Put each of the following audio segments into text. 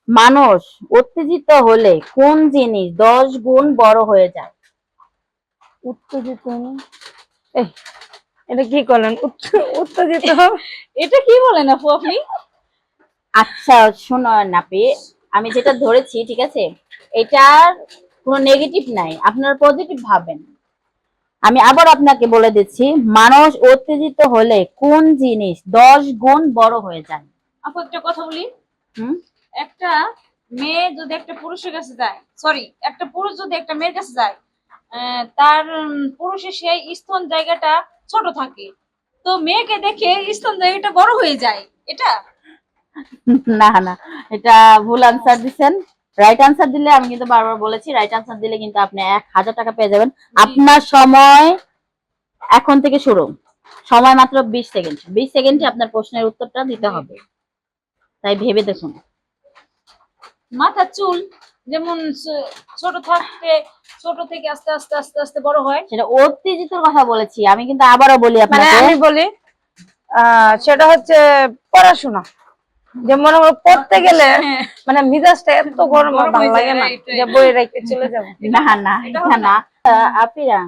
মানুষ উত্তেজিত হলে কোন জিনিস 10 গুণ বড় হয়ে যায়? উত্তেজিত হলে এই এটা কি করলেন? উত্তেজিত এটা কি বলেন আপু আপনি? আচ্ছা শোনো নাপি, আমি যেটা ধরেছি ঠিক আছে, এটার কোনো নেগেটিভ নাই, আপনারা পজিটিভ ভাবেন। আমি আবার আপনাকে বলে দিচ্ছি, মানুষ উত্তেজিত হলে কোন জিনিস 10 গুণ বড় হয়ে যায়? আপু একটা কথা বলি, হুম একটা মেয়ে যদি একটা পুরুষের কাছে যায়, সরি একটা পুরুষ যদি একটা মেয়ের কাছে যায়, তার পুরুষের সেই স্তন জায়গাটা ছোট থাকে, তো মেয়েকে দেখে স্তন জায়গাটা বড় হয়ে যায়, এটা? না না, এটা ভুল আনসার দিচ্ছেন। রাইট আনসার দিলে, আমি কিন্তু বারবার বলেছি, রাইট আনসার দিলে কিন্তু আপনি 1000 টাকা পেয়ে যাবেন। আপনার সময় এখন থেকে শুরু, সময় মাত্র 20 সেকেন্ড। 20 সেকেন্ডে আপনার প্রশ্নের উত্তরটা দিতে হবে, তাই ভেবে দেখুন। মাথার চুল যেমন ছোট থেকে আস্তে আস্তে আস্তে আস্তে বড় হয়। সেটা উত্তেজিত কথা বলেছি, আমি কিন্তু আবারও বলি মানে আপনাকে। আমি বলি সেটা হচ্ছে পড়াশোনা। যে মনে করো পড়তে গেলে মানে মিজাজটা এত গরম আর ভালো লাগে না যে বই রেখে চলে যাবো। না না, এটা না। আপিরা,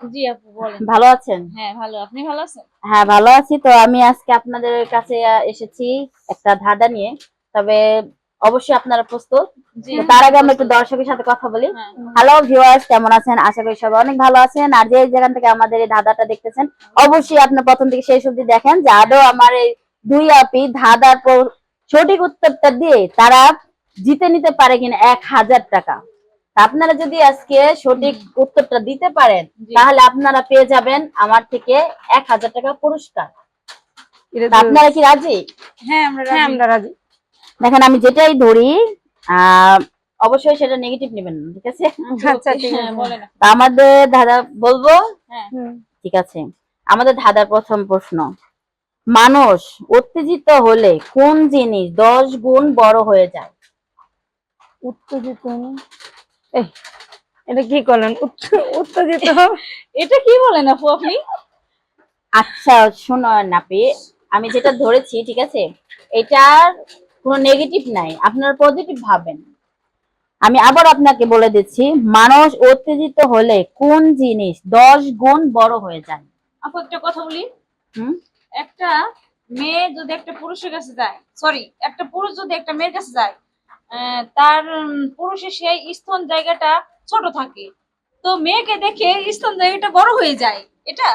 জি আপু বলেন। ভালো আছেন? হ্যাঁ ভালো, আপনি ভালো আছেন? হ্যাঁ ভালো আছি। তো আমি আজকে আপনাদের কাছে এসেছি একটা ধাঁধা নিয়ে, তবে অবশ্যই আপনারা প্রস্তুত? তো তার আগে আমরা একটু দর্শকের সাথে কথা বলি। হ্যালো ভিউয়ার্স, কেমন আছেন? আশা করি সবাই অনেক ভালো আছেন। আর যে যেখান থেকে আমাদের এই ধাঁধাটা দেখতেছেন, অবশ্যই আপনার প্রথম থেকে শেষ অবধি দেখেন, যে আদৌ আমার এই দুই আপি ধাঁধার সঠিক উত্তরটা দিয়ে তারা জিতে নিতে পারে কিনা 1000 টাকা। আপনারা যদি আজকে সঠিক উত্তরটা দিতে পারেন, তাহলে আপনারা পেয়ে যাবেন আমার থেকে 1000 টাকা পুরস্কার। আপনারা কি রাজি? হ্যাঁ আমরা রাজি। দেখেন, আমি যেটাই ধরি অবশ্যই সেটা নেগেটিভ নেবেন না, ঠিক আছে? আচ্ছা ঠিক আছে বলেন। আমাদের ধাঁধা বলবো? হ্যাঁ ঠিক আছে, আমাদের ধাঁধার প্রথম প্রশ্ন, মানুষ উত্তেজিত হলে কোন জিনিস 10 গুণ বড় হয়ে যায়? উত্তেজিত হলে এই এটা কি করলেন? উত্তেজিত এটা কি বলেন আপু আপনি? আচ্ছা শোনো নাপি, আমি যেটা ধরেছি ঠিক আছে, এটার কোনো নেগেটিভ নাই, আপনারা পজিটিভ ভাবেন। আমি আবার আপনাকে বলে দিচ্ছি, মানুষ উত্তেজিত হলে কোন জিনিস 10 গুণ বড় হয়ে যায়? আপু একটা কথা বলি, হুম একটা মেয়ে যদি একটা পুরুষের কাছে যায়, সরি একটা পুরুষ যদি একটা মেয়ের কাছে যায়, তার পুরুষের সেই স্তন জায়গাটা ছোট থাকে, তো মেয়েকে দেখে স্তন জায়গাটা বড় হয়ে যায়, এটা?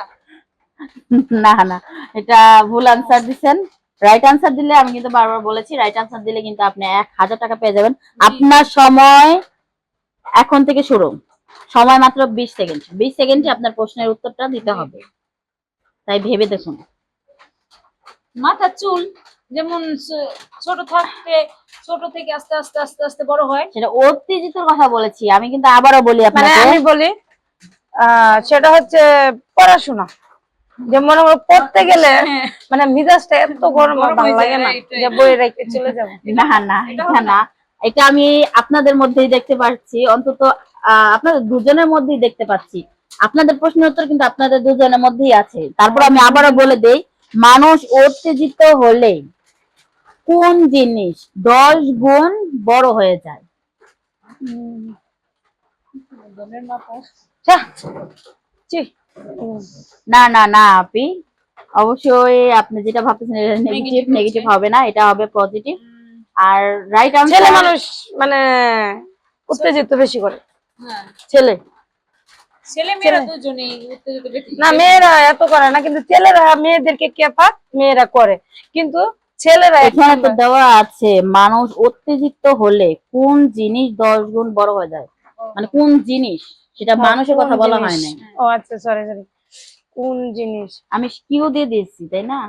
না না, এটা ভুল আনসার দিচ্ছেন। রাইট আনসার দিলে, আমি কিন্তু বারবার বলেছি, রাইট আনসার দিলে কিন্তু আপনি 1000 টাকা পেয়ে যাবেন। আপনার সময় এখন থেকে শুরু, সময় মাত্র 20 সেকেন্ড। 20 সেকেন্ডে আপনার প্রশ্নের উত্তরটা দিতে হবে, তাই ভেবে দেখুন। মাথার চুল যেমন ছোট থেকে আস্তে আস্তে আস্তে আস্তে বড় হয়। সেটা উত্তেজিত কথা বলেছি, আমি কিন্তু আবারও বলি মানে আপনাকে। আমি বলি সেটা হচ্ছে পড়াশোনা। যে মনে করো পড়তে গেলে মানে মিজাজটা এত গরম আর ভালো লাগে না যে বই রেখে চলে যাবো। না না, এটা না। এটা আমি আপনাদের মধ্যেই দেখতে পাচ্ছি, অন্তত আপনাদের দুজনের মধ্যেই দেখতে পাচ্ছি। আপনাদের প্রশ্নের উত্তর কিন্তু আপনাদের দুজনের মধ্যেই আছে। তারপর আমি আবারও বলে দেই, মানুষ উত্তেজিত হলে কোন জিনিস 10 গুণ বড় হয়ে যায়? না না না আপি, অবশ্যই আপনি যেটা ভাবতেছেন এটা নেগেটিভ। নেগেটিভ হবে না, এটা হবে পজিটিভ। আর রাইট ছেলে আনসার, মানুষ মানে উত্তেজিত বেশি করে। হ্যাঁ ছেলে। ছেলে মেয়েরা দুজনেই উত্তেজিত বেশি। না মেয়েরা এত করে না, কিন্তু ছেলেরা মেয়েদেরকে কেপা মেয়েরা করে, কিন্তু ছেলেরা এখানে তো দেওয়া আছে, মানুষ উত্তেজিত হলে কোন জিনিস 10 গুণ বড় হয়ে যায়, মানে কোন জিনিস, সেটা মানুষের কথা বলা হয় না। ও আচ্ছা সরি সরি, কোন জিনিস? আমি কিউ দিয়ে দিয়েছি তাই না?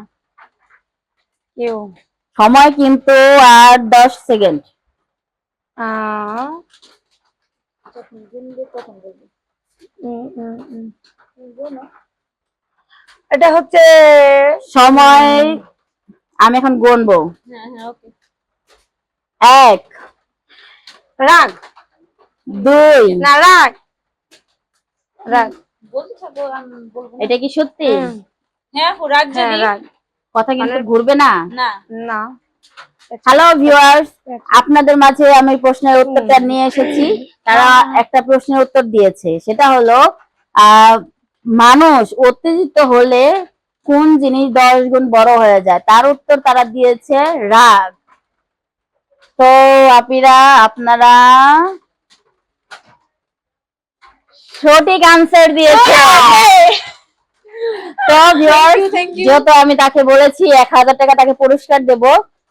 কেউ সময় কিন্তু আর 10 সেকেন্ড। এটা হচ্ছে সময় আমি এখন গুনবো। হ্যাঁ হ্যাঁ ওকে। 1 রাগ। 2 না রাগ রাগ। বলতে থাকো, আমি বলবো। এটা কি সত্যি? হ্যাঁ রাগ হ্যাঁ যদি রাগ। কথা কিন্তু ঘুরবে না। না না হ্যালো ভিউয়ার্স, আপনাদের মাঝে আমি প্রশ্নের উত্তরটা নিয়ে এসেছি। তারা একটা প্রশ্নের উত্তর দিয়েছে, সেটা হলো মানুষ উত্তেজিত হলে কোন জিনিস 10 গুণ বড় হয়ে যায়? তার উত্তর তারা দিয়েছে রাগ। তো আপনারা সঠিক আনসার দিয়েছে। তো ভিউয়ার্স, যেহেতু আমি তাকে বলেছি 1000 টাকা তাকে পুরস্কার দেব,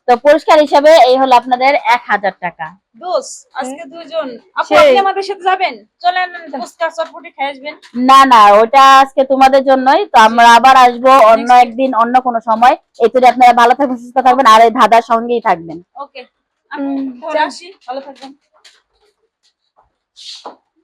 তো পুরস্কার হিসাবে এই হলো আপনাদের 1000 টাকা। দোস আজকে দুজন আপু সেই। আপনি আমাদের সাথে যাবেন, চলেন ফুচকা চটপটি খেয়ে আসবেন। না না, ওটা আজকে তোমাদের জন্যই। তো আমরা আবার আসবো অন্য একদিন, অন্য কোনো সময়। এতে আপনারা ভালো থাকবেন, সুস্থ থাকবেন, আর এই ধাঁধার সঙ্গেই থাকবেন। ওকে, আমি আসি, ভালো থাকবেন।